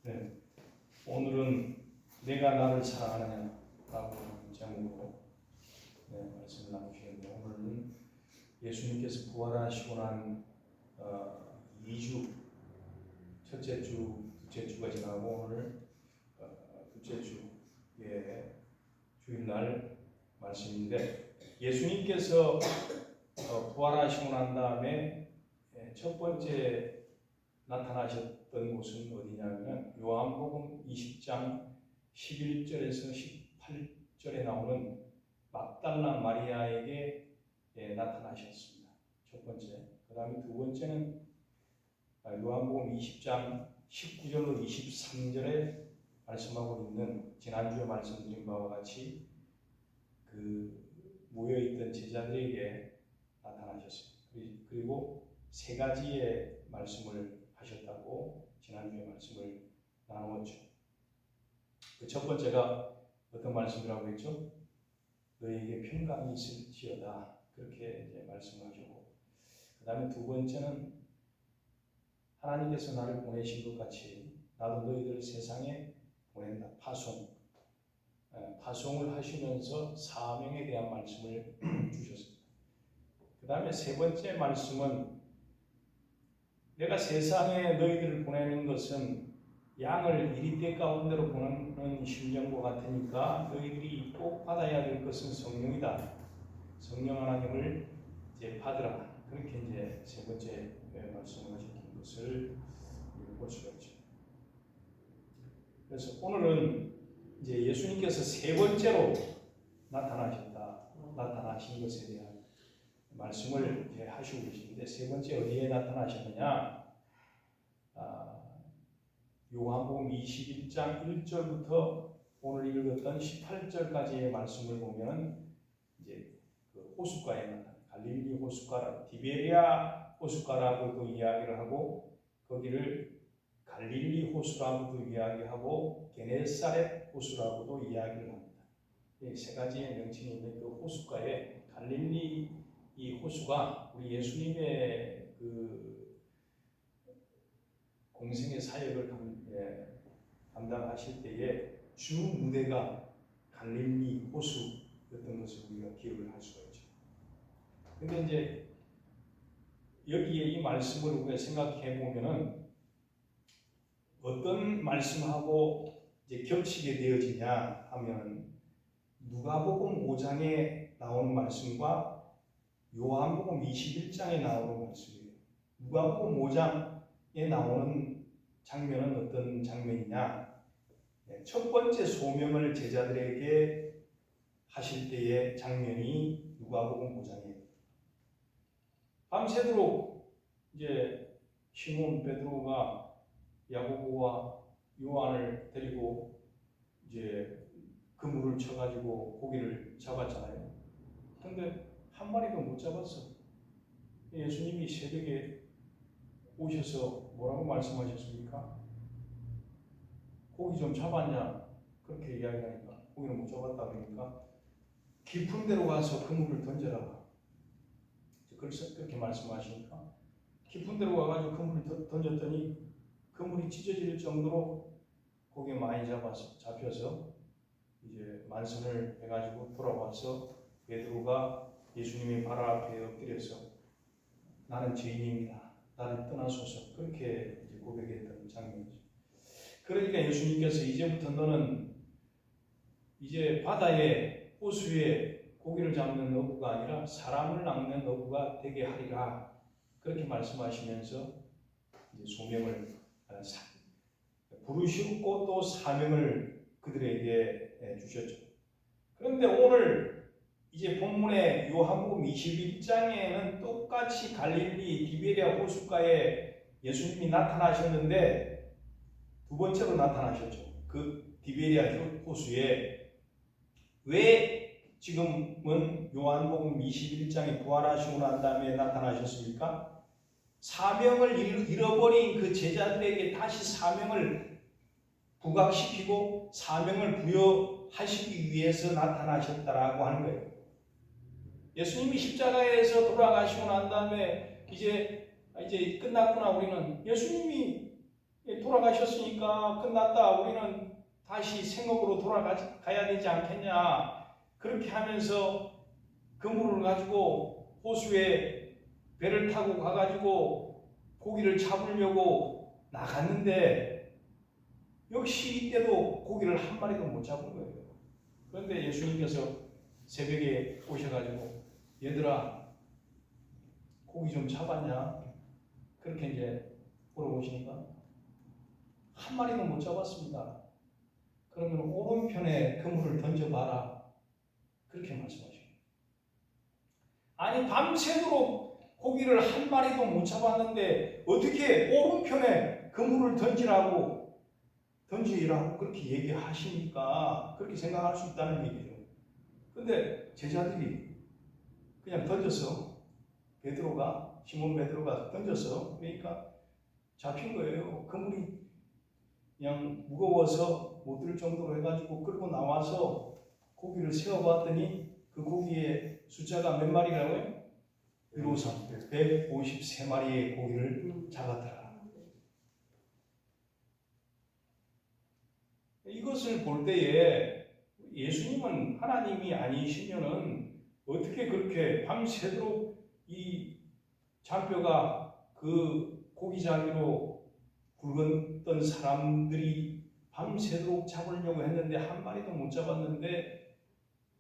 네. 오늘은 내가 나를 사랑하느냐 라고 하는 제목으로 말씀을 나누시는데, 오늘은 예수님께서 부활하시고 난 2주, 첫째 주, 둘째 주가 지나고 오늘 둘째 주의 주일날 말씀인데, 예수님께서 부활하시고 난 다음에 첫 번째 나타나셨던 곳은 어디냐면 요한복음 20장 11절에서 18절에 나오는 막달라 마리아에게 나타나셨습니다. 첫 번째. 그 다음에 두 번째는 요한복음 20장 19절로 23절에 말씀하고 있는, 지난주에 말씀드린 바와 같이 그 모여있던 제자들에게 나타나셨습니다. 그리고 세 가지의 말씀을 하셨다고 지난주에 말씀을 나누었죠. 그 첫 번째가 어떤 말씀이라고 했죠? 너에게 평강이 있을지어다, 그렇게 이제 말씀하셨고, 그 다음에 두 번째는 하나님께서 나를 보내신 것 같이 나도 너희들을 세상에 보낸다, 파송을 하시면서 사명에 대한 말씀을 주셨습니다. 그 다음에 세 번째 말씀은, 내가 세상에 너희들을 보내는 것은 양을 이리떼 가운데로 보내는 심정과 같으니까 너희들이 꼭 받아야 될 것은 성령이다. 성령 하나님을 이제 받으라. 그렇게 이제 세 번째 말씀을 하셨던 것을 볼 수가 있죠. 그래서 오늘은 이제 예수님께서 세 번째로 나타나신 것에 대한 말씀을 이제 하시고 계시는데, 세 번째 어디에 나타나셨느냐? 요한복음 21장 1절부터 오늘 읽었던 18절까지의 말씀을 보면 이제 그 호숫가에 나타나, 갈릴리 호숫가, 디베리아 호숫가라고도 이야기를 하고, 거기를 갈릴리 호수라고도 이야기하고, 게네사렛 호수라고도 이야기를 합니다. 이 세 가지의 명칭이 있는 그 호숫가에, 갈릴리 이 호수가 우리 예수님의 그 공생의 사역을 감당하실 때에 주 무대가 갈릴리 호수였던 것을 우리가 기억을 할 수가 있죠. 근데 이제 여기에 이 말씀을 우리가 생각해 보면은 어떤 말씀하고 이제 겹치게 되어지냐 하면, 누가복음 5장에 나오는 말씀과 요한복음 21장에 나오는 말씀이에요. 누가복음 5장에 나오는 장면은 어떤 장면이냐? 첫 번째 소명을 제자들에게 하실 때의 장면이 누가복음 5장이에요. 밤새도록 이제 시몬 베드로가 야고보와 요한을 데리고 이제 그물을 쳐가지고 고기를 잡았잖아요. 근데 한 마리도 못 잡았어. 예수님이 새벽에 오셔서 뭐라고 말씀하셨습니까? 고기 좀 잡았냐? 그렇게 이야기하니까 고기는 못 잡았다 그러니까, 깊은 데로 가서 그물을 던져라. 그렇게 말씀하시니까 깊은 데로 가가지고 그물을 던졌더니 그물이 찢어질 정도로 고기 많이 잡혀서 이제 만선을 해가지고 돌아와서 베드로가 예수님의 발 앞에 엎드려서 나는 죄인입니다, 나를 떠나소서, 그렇게 이제 고백했던 장면이죠. 그러니까 예수님께서 이제부터 너는 이제 바다에 호수에 고기를 잡는 어부가 아니라 사람을 낚는 어부가 되게 하리라, 그렇게 말씀하시면서 이제 소명을 부르시고 또 사명을 그들에게 주셨죠. 그런데 오늘 이제 본문의 요한복음 21장에는 똑같이 갈릴리 디베리아 호숫가에 예수님이 나타나셨는데, 두 번째로 나타나셨죠. 그 디베리아 호수에 왜 지금은 요한복음 21장에 부활하시고 난 다음에 나타나셨습니까? 사명을 잃어버린 그 제자들에게 다시 사명을 부각시키고 사명을 부여하시기 위해서 나타나셨다라고 하는 거예요. 예수님이 십자가에서 돌아가시고 난 다음에 이제 끝났구나, 우리는 예수님이 돌아가셨으니까 끝났다. 우리는 다시 생업으로 돌아가야 되지 않겠냐. 그렇게 하면서 그물을 가지고 호수에 배를 타고 가가지고 고기를 잡으려고 나갔는데 역시 이때도 고기를 한 마리도 못 잡은 거예요. 그런데 예수님께서 새벽에 오셔가지고 얘들아 고기 좀 잡았냐? 그렇게 이제 물어보시니까 한 마리도 못 잡았습니다. 그러면 오른편에 그물을 던져봐라. 그렇게 말씀하십니다. 아니 밤새도록 고기를 한 마리도 못 잡았는데 어떻게 오른편에 그물을 던지라고 그렇게 얘기하시니까 그렇게 생각할 수 있다는 얘기죠. 근데 제자들이 그냥 던져서 시몬 베드로가 던져서 그러니까 잡힌 거예요. 그물이 그냥 무거워서 못 들 정도로 해가지고 끌고 나와서 고기를 세어봤더니 그 고기의 숫자가 몇 마리라고요? 비로소 153마리의 고기를 잡았더라. 이것을 볼 때에 예수님은 하나님이 아니시면은 어떻게 그렇게 밤새도록 이 잔뼈가 그 고기잡이로 굵었던 사람들이 밤새도록 잡으려고 했는데 한 마리도 못 잡았는데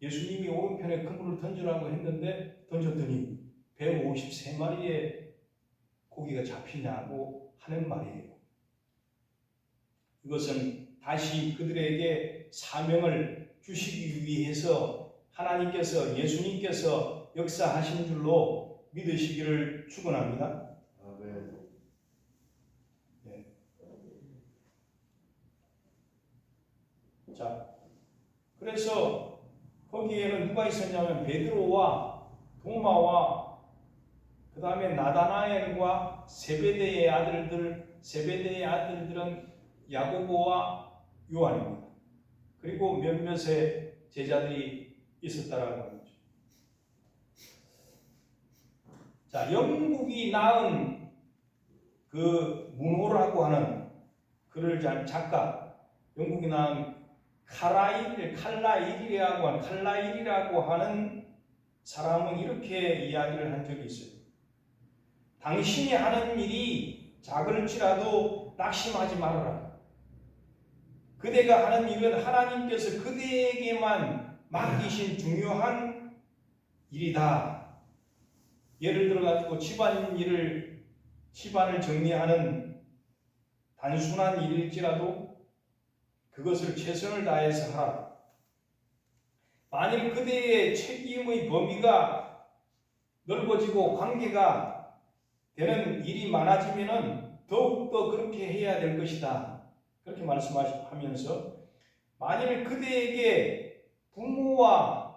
예수님이 오른편에 그물을 던지라고 했는데 던졌더니 153마리의 고기가 잡히냐고 하는 말이에요. 이것은 다시 그들에게 사명을 주시기 위해서 하나님께서 예수님께서 역사하신 줄로 믿으시기를 축원합니다. 아멘. 네. 자, 그래서 거기에는 누가 있었냐면 베드로와 도마와 그 다음에 나다나엘과 세베대의 아들들은 야고보와 요한입니다. 그리고 몇몇의 제자들이 있었다라고 하죠. 자, 영국이 낳은 그 문호라고 하는 글을 작가, 영국이 낳은 칼라일이라고 하는 사람은 이렇게 이야기를 한 적이 있어요. 당신이 하는 일이 작을지라도 낙심하지 말아라. 그대가 하는 일은 하나님께서 그대에게만 맡기신 중요한 일이다. 예를 들어가지고 집안을 정리하는 단순한 일일지라도 그것을 최선을 다해서 하라. 만일 그대의 책임의 범위가 넓어지고 관계가 되는 일이 많아지면은 더욱더 그렇게 해야 될 것이다. 그렇게 말씀하면서 만일 그대에게 부모와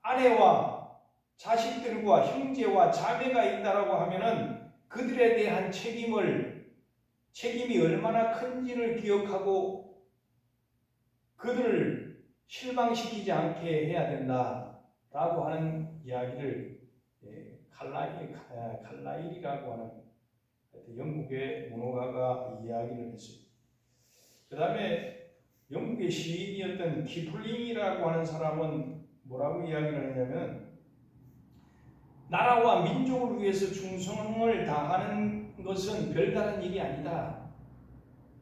아내와 자식들과 형제와 자매가 있다라고 하면은 그들에 대한 책임이 얼마나 큰지를 기억하고 그들을 실망시키지 않게 해야 된다라고 하는 이야기를 칼라일이라고 하는 영국의 문호가가 이야기를 했습니다. 그 다음에 영국의 시인이었던 키플링이라고 하는 사람은 뭐라고 이야기를 하냐면 나라와 민족을 위해서 충성을 다하는 것은 별다른 일이 아니다.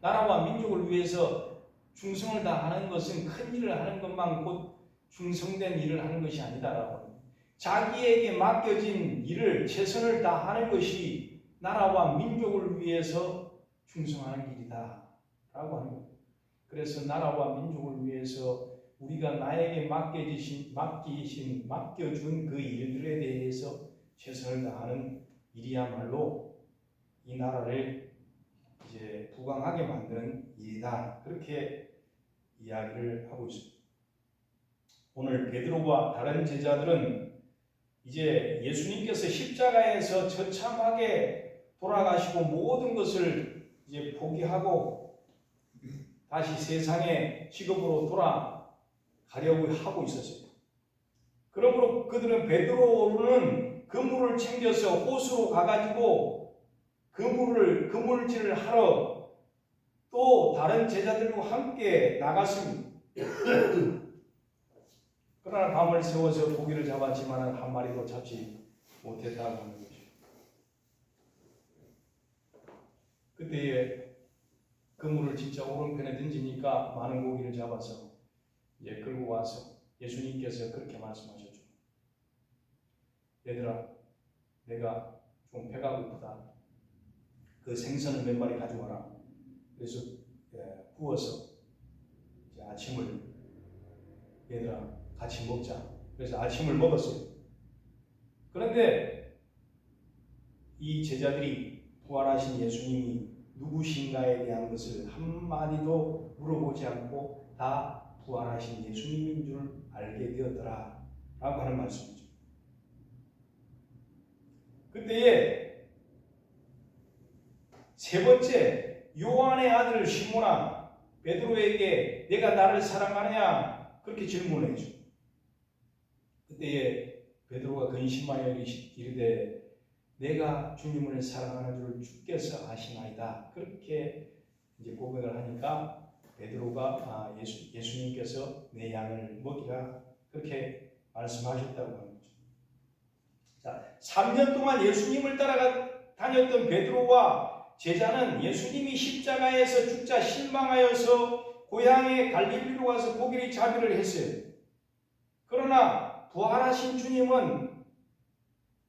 나라와 민족을 위해서 충성을 다하는 것은 큰 일을 하는 것만 곧 충성된 일을 하는 것이 아니다라고. 자기에게 맡겨진 일을 최선을 다하는 것이 나라와 민족을 위해서 충성하는 일이다 라고 하는 거예요. 그래서 나라와 민족을 위해서 우리가 나에게 맡겨준 그 일들에 대해서 최선을 다하는 일이야말로 이 나라를 이제 부강하게 만드는 일이다. 그렇게 이야기를 하고 있습니다. 오늘 베드로와 다른 제자들은 이제 예수님께서 십자가에서 처참하게 돌아가시고 모든 것을 이제 포기하고 다시 세상의 직업으로 돌아가려고 하고 있었어요. 그러므로 그들은 베드로는 그물을 챙겨서 호수로 가가지고 그물질을 하러 또 다른 제자들과 함께 나갔습니다. 그러나 밤을 새워서 고기를 잡았지만 한 마리도 잡지 못했다고 하는 거죠. 그때에 그물을 진짜 오른편에 던지니까 많은 고기를 잡아서 이제 끌고 와서 예수님께서 그렇게 말씀하셨죠. 얘들아, 내가 좀 배가 고프다. 그 생선을 몇 마리 가져와라. 그래서 구워서 이제 아침을 얘들아 같이 먹자. 그래서 아침을 먹었어요. 그런데 이 제자들이 부활하신 예수님이 누구신가에 대한 것을 한마디도 물어보지 않고 다 부활하신 예수님인 줄 알게 되었더라 라고 하는 말씀이죠. 그때에 세 번째, 요한의 아들 시몬아 베드로에게 내가 나를 사랑하느냐 그렇게 질문을 해줘. 그때에 베드로가 근심하여 이르되 내가 주님을 사랑하는 줄 주께서 아시나이다. 그렇게 이제 고백을 하니까 베드로가 예수님께서 내 양을 먹이라 그렇게 말씀하셨다고 하는 거죠. 자, 3년 동안 예수님을 따라 다녔던 베드로와 제자는 예수님이 십자가에서 죽자 실망하여서 고향에 갈릴리로 가서 고기를 잡기를 했어요. 그러나 부활하신 주님은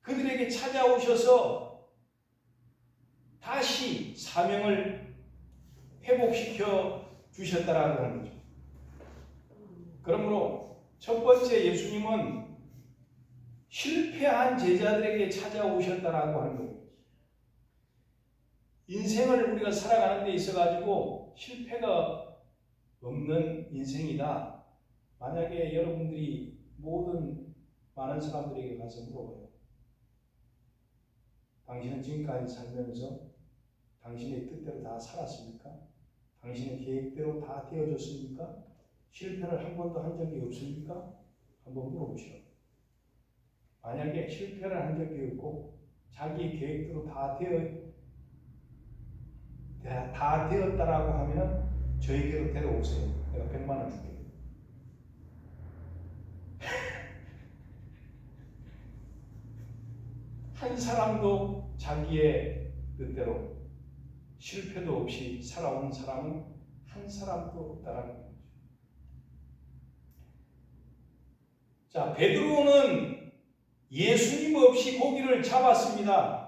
그들에게 찾아오셔서 다시 사명을 회복시켜 주셨다라고 하는 거죠. 그러므로 첫 번째 예수님은 실패한 제자들에게 찾아오셨다라고 하는 거예요. 인생을 우리가 살아가는 데 있어가지고 실패가 없는 인생이다. 만약에 여러분들이 모든 많은 사람들에게 가서 물어봐요. 당신은 지금까지 살면서 당신의 뜻대로 다 살았습니까? 당신의 계획대로 다 되어졌습니까? 실패를 한 번도 한 적이 없습니까? 한번 물어보시라고. 만약에 실패를 한 적이 없고 자기 계획대로 다 되었다라고 하면 저에게로 데려오세요. 내가 100만 원 줄게요. 한 사람도 자기의 뜻대로 실패도 없이 살아온 사람은 한 사람도 없다라는 거죠. 자, 베드로는 예수님 없이 고기를 잡았습니다.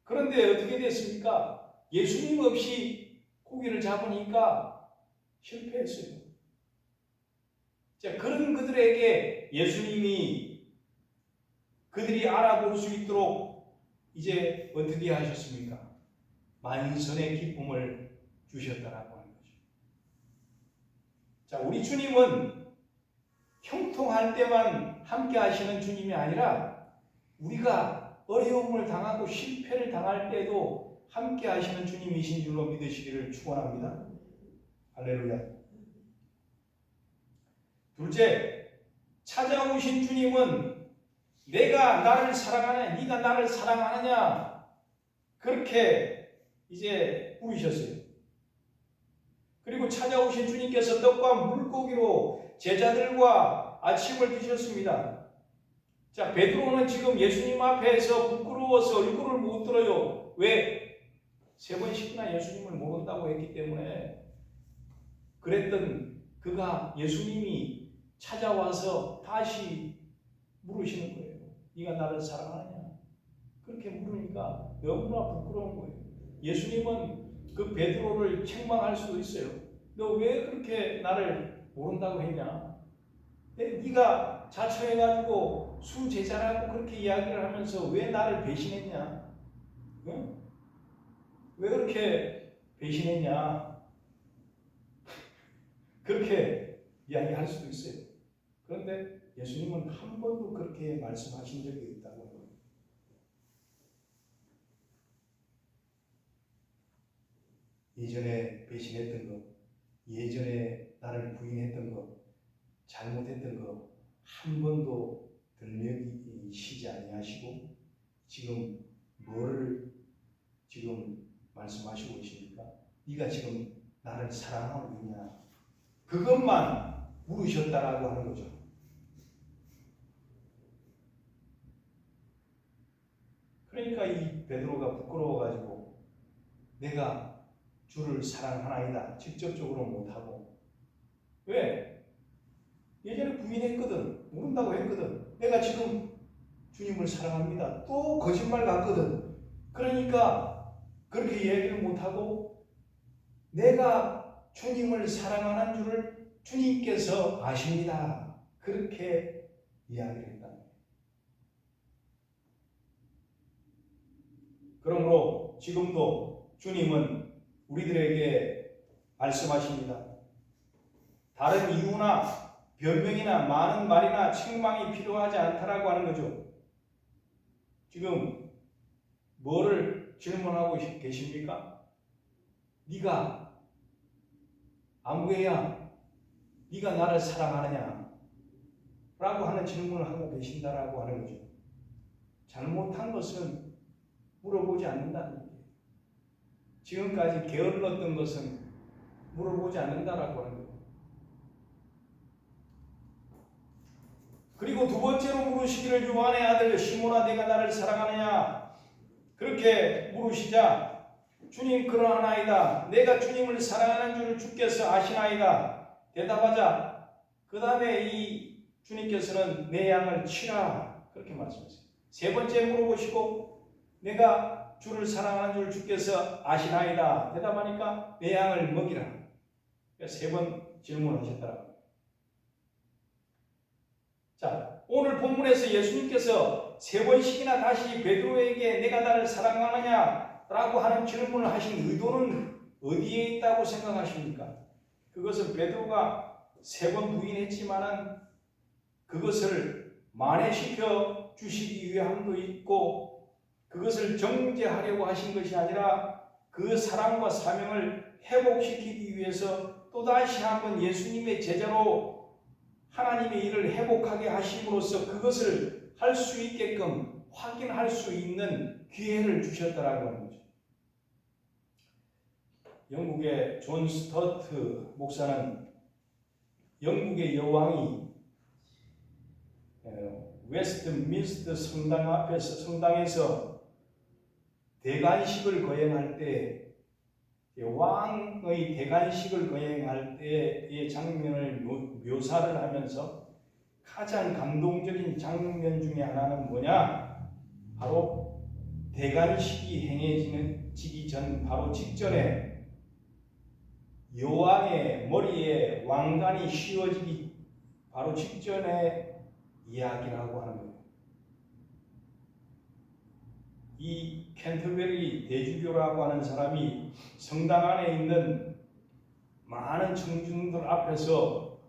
그런데 어떻게 됐습니까? 예수님 없이 고기를 잡으니까 실패했어요. 자, 그런 그들에게 예수님이 그들이 알아볼 수 있도록 이제 어떻게 하셨습니까? 만선의 기쁨을 주셨다라고 하는 거죠. 자, 우리 주님은 형통할 때만 함께 하시는 주님이 아니라 우리가 어려움을 당하고 실패를 당할 때도 함께 하시는 주님이신 줄로 믿으시기를 축원합니다. 할렐루야. 둘째, 찾아오신 주님은 내가 나를 사랑하느냐, 네가 나를 사랑하느냐 그렇게 이제 물으셨어요. 그리고 찾아오신 주님께서 떡과 물고기로 제자들과 아침을 드셨습니다. 자, 베드로는 지금 예수님 앞에서 부끄러워서 얼굴을 못 들어요. 왜? 3번씩이나 예수님을 모른다고 했기 때문에 그랬던 그가 예수님이 찾아와서 다시 물으시는 거예요. 네가 나를 사랑하느냐? 그렇게 물으니까 너무나 부끄러운 거예요. 예수님은 그 베드로를 책망할 수도 있어요. 너 왜 그렇게 나를 모른다고 했냐? 네가 자처해가지고 수제자라고 그렇게 이야기를 하면서 왜 나를 배신했냐? 응? 왜 그렇게 배신했냐? 그렇게 이야기할 수도 있어요. 그런데 예수님은 한 번도 그렇게 말씀하신 적이 없다고 해요. 예전에 배신했던 것, 예전에 나를 부인했던 것, 잘못했던 것 한 번도 들먹이시지 아니하시고 지금 뭐를 지금 말씀하시고 계십니까? 네가 지금 나를 사랑하고 있냐? 그것만 물으셨다라고 하는 거죠. 그러니까 이 베드로가 부끄러워가지고 내가 주를 사랑하나이다 직접적으로 못하고, 왜? 예전에 부인했거든. 모른다고 했거든. 내가 지금 주님을 사랑합니다. 또 거짓말 같거든. 그러니까 그렇게 얘기를 못하고 내가 주님을 사랑하는 줄을 주님께서 아십니다. 그렇게 이야기를 했다. 그러므로 지금도 주님은 우리들에게 말씀하십니다. 다른 이유나 변명이나 많은 말이나 책망이 필요하지 않다라고 하는 거죠. 지금 뭐를 질문하고 계십니까? 네가 아무개야, 네가 나를 사랑하느냐? 라고 하는 질문을 하고 계신다라고 하는 거죠. 잘못한 것은 물어보지 않는다는 얘기예요. 지금까지 게을렀던 것은 물어보지 않는다라고 하는 거예요. 그리고 두 번째로 물으시기를 요한의 아들 시몬아 네가 나를 사랑하느냐? 그렇게 물으시자 주님 그러하나이다. 내가 주님을 사랑하는 줄 주께서 아시나이다. 대답하자 그 다음에 이 주님께서는 내 양을 치라 그렇게 말씀하세요. 세 번째 물어보시고 내가 주를 사랑하는 줄 주께서 아시나이다. 대답하니까 내 양을 먹이라. 세 번 질문하셨더라고요. 자, 오늘 본문에서 예수님께서 세 번씩이나 다시 베드로에게 내가 나를 사랑하느냐 라고 하는 질문을 하신 의도는 어디에 있다고 생각하십니까? 그것은 베드로가 세 번 부인했지만은 그것을 만회시켜 주시기 위함도 있고 그것을 정죄하려고 하신 것이 아니라 그 사랑과 사명을 회복시키기 위해서 또다시 한번 예수님의 제자로 하나님의 일을 회복하게 하심으로써 그것을 할 수 있게끔 확인할 수 있는 기회를 주셨다라고 하는 거죠. 영국의 존 스터트 목사는 영국의 여왕이 웨스트민스터 성당에서 대관식을 거행할 때 왕의 대관식을 거행할 때의 장면을 묘사를 하면서 가장 감동적인 장면 중에 하나는 뭐냐? 바로 대관식이 행해지기 전 바로 직전에 여왕의 머리에 왕관이 씌워지기 바로 직전에 이야기라고 하는 거예요. 이 캔터베리 대주교라고 하는 사람이 성당 안에 있는 많은 청중들 앞에서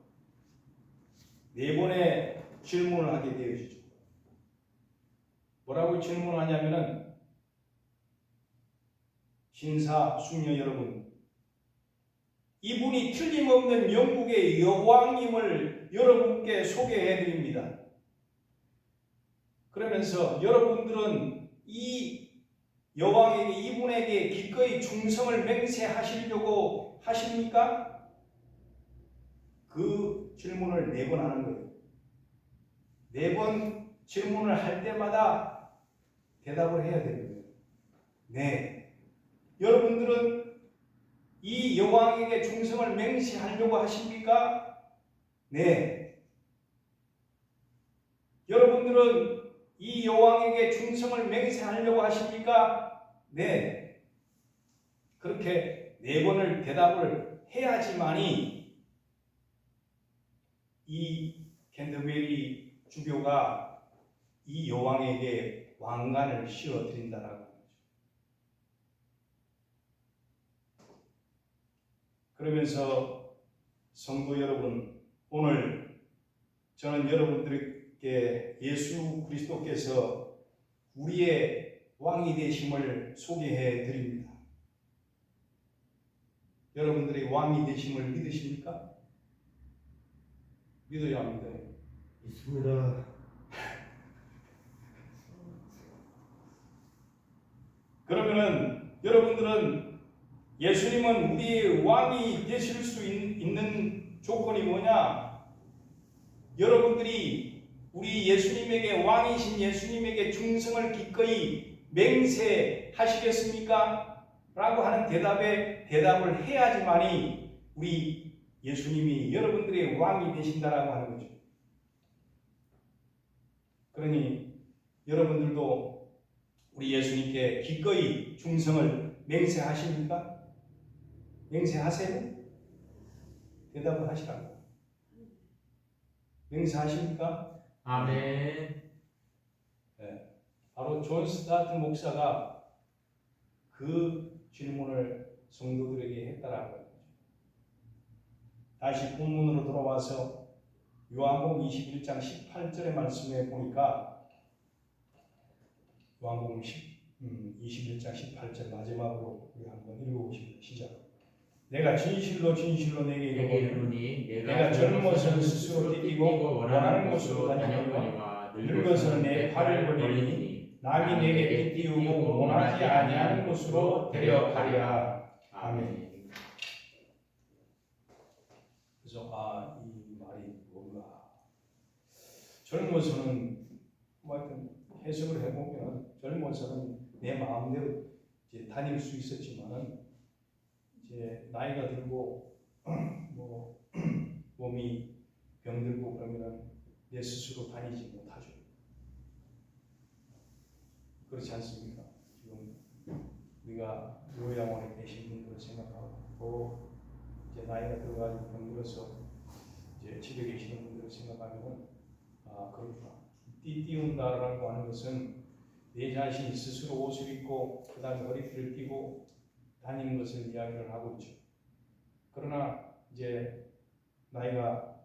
네 번의 질문을 하게 되어지죠. 뭐라고 질문하냐면은 신사 숙녀 여러분, 이분이 틀림없는 영국의 여왕님을 여러분께 소개해 드립니다. 그러면서 여러분들은 이 여왕에게 이분에게 기꺼이 충성을 맹세하시려고 하십니까? 그 질문을 네 번 하는 거예요. 네 번 질문을 할 때마다 대답을 해야 되는 거예요. 네. 여러분들은 이 여왕에게 충성을 맹세하려고 하십니까? 네. 여러분들은 이 여왕에게 충성을 맹세하려고 하십니까? 네. 그렇게 네 번을 대답을 해야지만이 이 캔터베리 주교가 이 여왕에게 왕관을 씌워드린다라고 하죠. 그러면서 성도 여러분, 오늘 저는 여러분들께 예수 그리스도께서 우리의 왕이 되심을 소개해 드립니다. 여러분들이 왕이 되심을 믿으십니까? 믿어야 합니다. 믿습니다. 그러면은 여러분들은 예수님은 우리의 왕이 되실 수 있는 조건이 뭐냐? 여러분들이 우리 예수님에게, 왕이신 예수님에게 충성을 기꺼이 맹세하시겠습니까? 라고 하는 대답을 해야지만이 우리 예수님이 여러분들의 왕이 되신다라고 하는 거죠. 그러니 여러분들도 우리 예수님께 기꺼이 충성을 맹세하십니까? 맹세하세요? 대답을 하시라고. 맹세하십니까? 아멘. 네. 바로 존 스타트 목사가 그 질문을 성도들에게 했다라고 합니다. 다시 본문으로 돌아와서 요한복음 21장 18절의 말씀에 보니까 요한복음 21장 18절 마지막으로 우리 한번 읽어보십니다. 시작. 내가 진실로 진실로 내게 이르노니 내가 젊어서 스스로 뛰고 원하는 곳으로 다녔거니와 늙어서 내 팔을 벌리니 남이 내게 띠우고 원하지 아니하는 곳으로 데려가리라. 아멘. 그래서 이 말이 뭔가 젊어서는 뭐 하여튼 해석을 해보면 젊어서는 내 마음대로 이제 다닐 수 있었지만은 이제 나이가 들고 뭐 몸이 병들고 그러면은 내 스스로 다니지 못하죠. 그렇지 않습니까? 지금 우리가 요양원에 계신 분들을 생각하고 이제 나이가 들어가지고 병들어서 이제 집에 계시는 분들을 생각하면은 그렇구나. 띄운다라고 하는 것은 내 자신이 스스로 옷을 입고 그 다음에 허리띠를 띠고 다니는 것을 이야기를 하고 있죠. 그러나 이제 나이가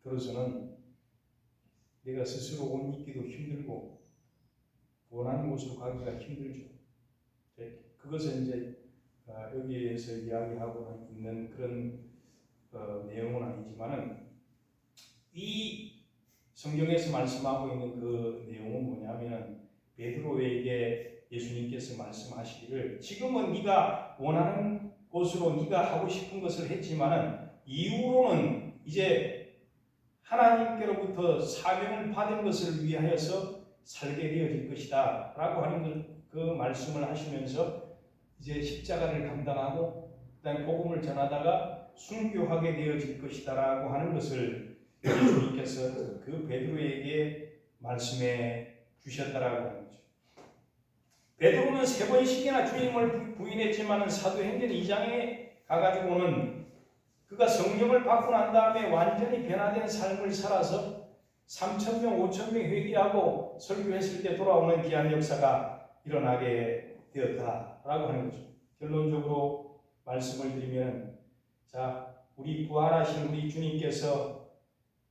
들어서는 내가 스스로 옷 입기도 힘들고 원하는 곳으로 가기가 힘들죠. 그것은 이제 여기에서 이야기하고 있는 그런 내용은 아니지만은 이 성경에서 말씀하고 있는 그 내용은 뭐냐면은 베드로에게 예수님께서 말씀하시기를 지금은 네가 원하는 곳으로 네가 하고 싶은 것을 했지만은 이후로는 이제 하나님께로부터 사명을 받은 것을 위하여서 살게 되어질 것이다 라고 하는 그 말씀을 하시면서 이제 십자가를 감당하고 그다음에 복음을 전하다가 순교하게 되어질 것이다 라고 하는 것을 예수님께서 그 베드로에게 말씀해 주셨다라고 하는 거죠. 베드로는 3번씩이나 주님을 부인했지만 사도행전 2장에 가가지고는 그가 성령을 받고 난 다음에 완전히 변화된 삶을 살아서 3,000명, 5,000명 회개하고 설교했을 때 돌아오는 귀한 역사가 일어나게 되었다라고 하는 거죠. 결론적으로 말씀을 드리면, 자, 우리 부활하신 우리 주님께서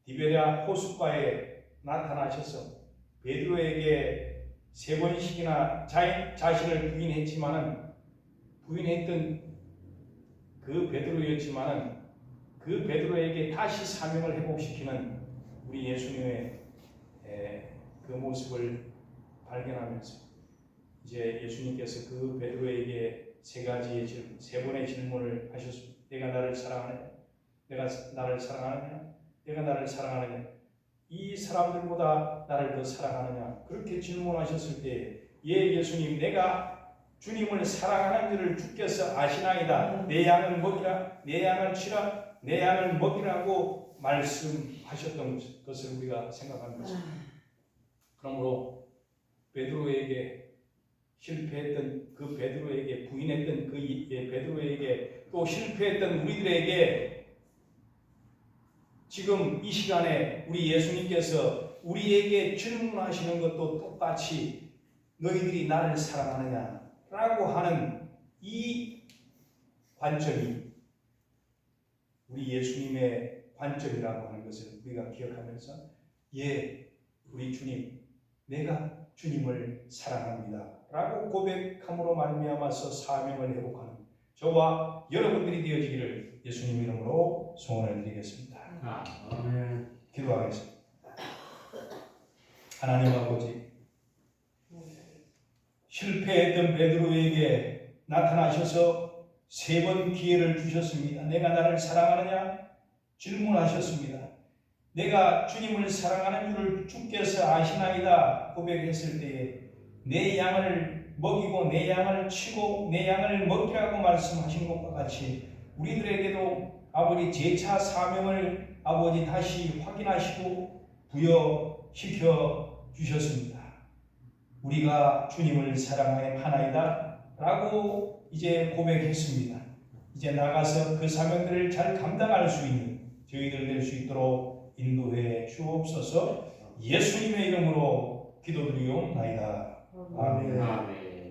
디베랴 호숫가에 나타나셔서 베드로에게 3번씩이나 자신을 부인했던 그 베드로였지만은 그 베드로에게 다시 사명을 회복시키는 우리 예수님의 그 모습을 발견하면서 이제 예수님께서 그 베드로에게 3번의 질문을 하셨습니다. 내가 나를 사랑하느냐? 내가 나를 사랑하느냐? 내가 나를 사랑하느냐? 이 사람들보다 나를 더 사랑하느냐? 그렇게 질문하셨을 때 예수님, 내가 주님을 사랑하는 줄을 주께서 아시나이다. 내 양을 먹이라, 내 양을 치라, 내 양을 먹이라고 말씀하셨던 것을 우리가 생각하는 것입니다. 그러므로 베드로에게 실패했던 그 베드로에게 부인했던 그 베드로에게 또 실패했던 우리들에게 지금 이 시간에 우리 예수님께서 우리에게 질문하시는 것도 똑같이 너희들이 나를 사랑하느냐 라고 하는 이 관점이 우리 예수님의 관점이라고 하는 것을 우리가 기억하면서 우리 주님, 내가 주님을 사랑합니다 라고 고백함으로 말미암아서 사명을 회복하는 저와 여러분들이 되어지기를 예수님 이름으로 소원을 드리겠습니다. 아멘. 기도하겠습니다. 하나님 아버지, 실패했던 베드로에게 나타나셔서 3번 기회를 주셨습니다. 내가 나를 사랑하느냐? 질문하셨습니다. 내가 주님을 사랑하는 줄을 주께서 아시나이다 고백했을 때에 내 양을 먹이고 내 양을 치고 내 양을 먹이라고 말씀하신 것과 같이 우리들에게도 아버지 재차 사명을 아버지 다시 확인하시고 부여시켜 주셨습니다. 우리가 주님을 사랑하나이다 라고 이제 고백했습니다. 이제 나가서 그 사명들을 잘 감당할 수 있는 저희들 될 수 있도록 인도해 주옵소서. 예수님의 이름으로 기도드리옵나이다. 아멘.